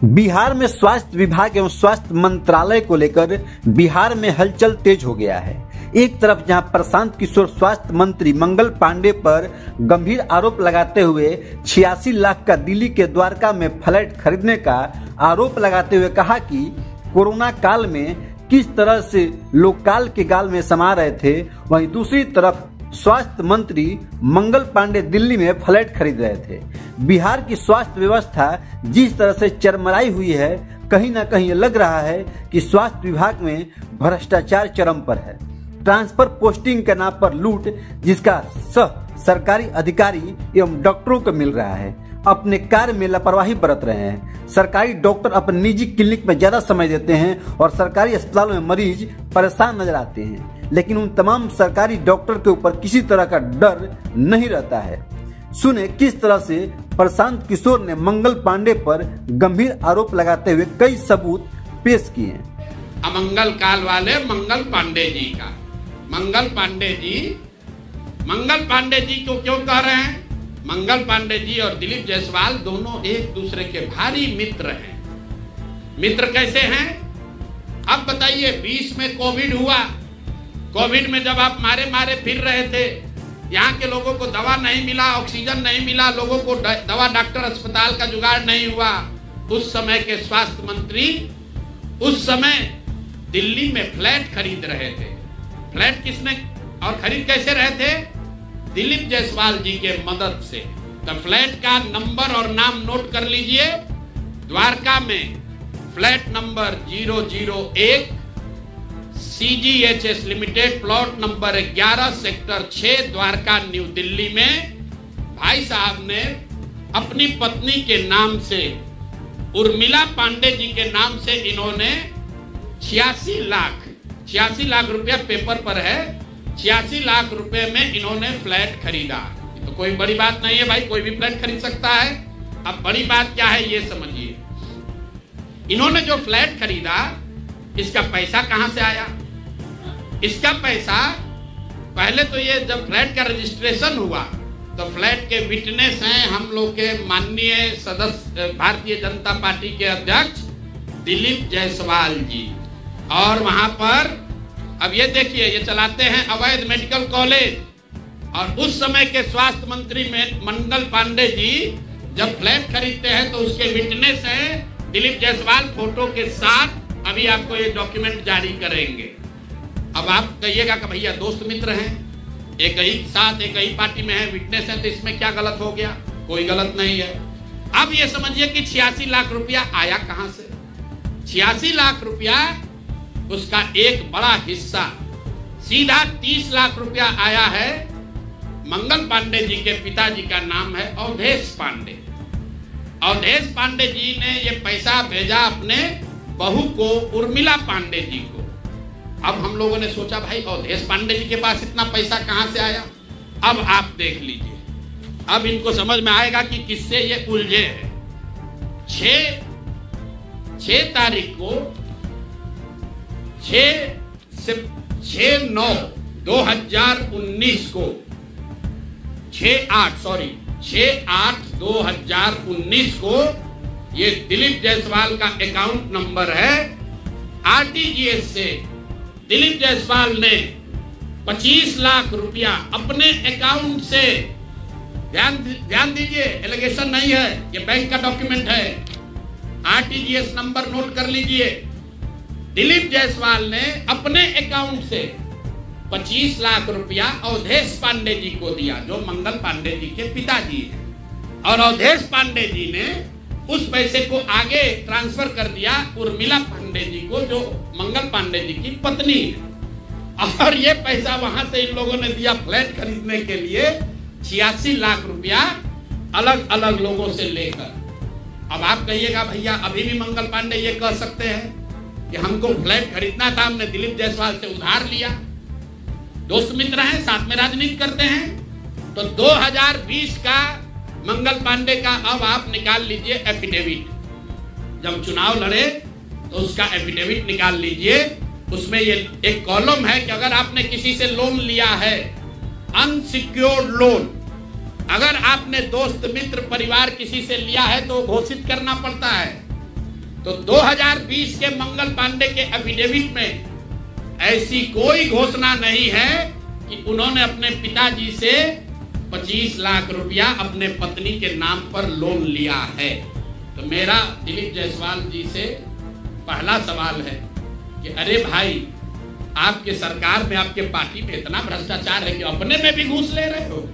बिहार में स्वास्थ्य विभाग एवं स्वास्थ्य मंत्रालय को लेकर बिहार में हलचल तेज हो गया है। एक तरफ जहां प्रशांत किशोर स्वास्थ्य मंत्री मंगल पांडे पर गंभीर आरोप लगाते हुए 86 लाख का दिल्ली के द्वारका में फ्लैट खरीदने का आरोप लगाते हुए कहा कि कोरोना काल में किस तरह से लोग काल के गाल में समा रहे थे, वहीं दूसरी तरफ स्वास्थ्य मंत्री मंगल पांडे दिल्ली में फ्लैट खरीद रहे थे। बिहार की स्वास्थ्य व्यवस्था जिस तरह से चरमराई हुई है, कहीं ना कहीं लग रहा है कि स्वास्थ्य विभाग में भ्रष्टाचार चरम पर है। ट्रांसफर पोस्टिंग के नाम पर लूट जिसका सरकारी अधिकारी एवं डॉक्टरों को मिल रहा है, अपने कार्य में लापरवाही बरत रहे हैं। सरकारी डॉक्टर अपने निजी क्लिनिक में ज्यादा समय देते हैं और सरकारी अस्पतालों में मरीज परेशान नजर आते हैं, लेकिन उन तमाम सरकारी डॉक्टर के ऊपर किसी तरह का डर नहीं रहता है। सुने किस तरह से प्रशांत किशोर ने मंगल पांडे पर गंभीर आरोप लगाते हुए कई सबूत पेश किए। अमंगल काल वाले मंगल पांडे जी का मंगल पांडे जी को क्यों कह रहे हैं? मंगल पांडे जी और दिलीप जायसवाल दोनों एक दूसरे के भारी मित्र हैं। मित्र कैसे हैं? अब बताइए, 20 में कोविड हुआ। कोविड में जब आप मारे फिर रहे थे, यहाँ के लोगों को दवा नहीं मिला, ऑक्सीजन नहीं मिला, लोगों को दवा डॉक्टर अस्पताल का जुगाड़ नहीं हुआ। उस समय के स्वास्थ्य मंत्री उस समय दिल्ली में फ्लैट खरीद रहे थे। फ्लैट किसने और खरीद कैसे रहे थे? दिलीप जायसवाल जी के मदद से। तो फ्लैट का नंबर और नाम नोट कर लीजिए। द्वारका में flat number 001 CGHS limited, plot number 11 sector 6 Dwarka new Delhi में भाई साहब ने अपनी पत्नी के नाम से, उर्मिला पांडे जी के नाम से इन्होंने 86 लाख रुपया पेपर पर है, 86 लाख रुपए में इन्होंने फ्लैट खरीदा। तो कोई बड़ी बात नहीं है भाई, कोई भी फ्लैट खरीद सकता है। अब बड़ी बात क्या है ये समझिए। इन्होंने जो फ्लैट खरीदा, इसका पैसा कहां से आया? इसका पैसा पहले तो ये जब फ्लैट का रजिस्ट्रेशन हुआ तो फ्लैट के विटनेस हैं हम लोग के माननीय सदस्य भारतीय जनता पार्टी के अध्यक्ष दिलीप जायसवाल जी। और वहां पर अब ये देखिए, ये चलाते हैं अवैध मेडिकल कॉलेज। और उस समय के स्वास्थ्य मंत्री में मंगल पांडे जी जब फ्लैट खरीदते हैं तो उसके विटनेस हैं दिलीप जायसवाल फोटो के साथ। अभी आपको ये डॉक्यूमेंट जारी करेंगे। अब आप कहिएगा कि भैया दोस्त मित्र हैं, एक ही साथ एक ही पार्टी में है, विटनेस है, तो इसमें क्या गलत हो गया? कोई गलत नहीं है। अब ये समझिए कि 86 लाख रुपया आया कहां से? 86 लाख रुपया उसका एक बड़ा हिस्सा सीधा 30 लाख रुपया आया है। मंगल पांडे जी के पिताजी का नाम है अवधेश पांडे। अवधेश पांडे जी ने ये पैसा भेजा अपने बहू को, उर्मिला पांडे जी को। अब हम लोगों ने सोचा भाई अवधेश पांडे जी के पास इतना पैसा कहां से आया? अब आप देख लीजिए, अब इनको समझ में आएगा कि किससे ये उलझे हैं। 6 तारीख को 6/9/2019 को 6/8/2019 को ये दिलीप जायसवाल का अकाउंट नंबर है। RTGS से दिलीप जायसवाल ने 25 लाख रुपया अपने अकाउंट से, ध्यान दीजिए, एलिगेशन नहीं है, ये बैंक का डॉक्यूमेंट है। RTGS नंबर नोट कर लीजिए। दिलीप जायसवाल ने अपने अकाउंट से 25 लाख रुपया अवधेश पांडे जी को दिया, जो मंगल पांडे जी के पिताजी हैं। और अवधेश पांडे जी ने उस पैसे को आगे ट्रांसफर कर दिया उर्मिला पांडे जी को, जो मंगल पांडे जी की पत्नी है। और ये पैसा वहां से इन लोगों ने दिया फ्लैट खरीदने के लिए, 86 लाख रुपया अलग अलग लोगों से लेकर। अब आप कहिएगा भैया अभी भी मंगल पांडे ये कह सकते हैं कि हमको फ्लैट खरीदना था, हमने दिलीप जायसवाल से उधार लिया। दोस्त मित्र हैं, साथ में राजनीति करते हैं। तो 2020 का मंगल पांडे का अब आप निकाल लीजिए एफिडेविट। जब चुनाव लड़े तो उसका एफिडेविट निकाल लीजिए। उसमें ये एक कॉलम है कि अगर आपने किसी से लोन लिया है, अनसिक्योर्ड लोन, अगर आपने दोस्त मित्र परिवार किसी से लिया है तो घोषित करना पड़ता है। तो 2020 के मंगल पांडे के एफिडेविट में ऐसी कोई घोषणा नहीं है कि उन्होंने अपने पिताजी से 25 लाख रुपया अपने पत्नी के नाम पर लोन लिया है। तो मेरा दिलीप जायसवाल जी से पहला सवाल है कि अरे भाई, आपके सरकार में, आपके पार्टी में इतना भ्रष्टाचार है कि अपने में भी घूस ले रहे हो।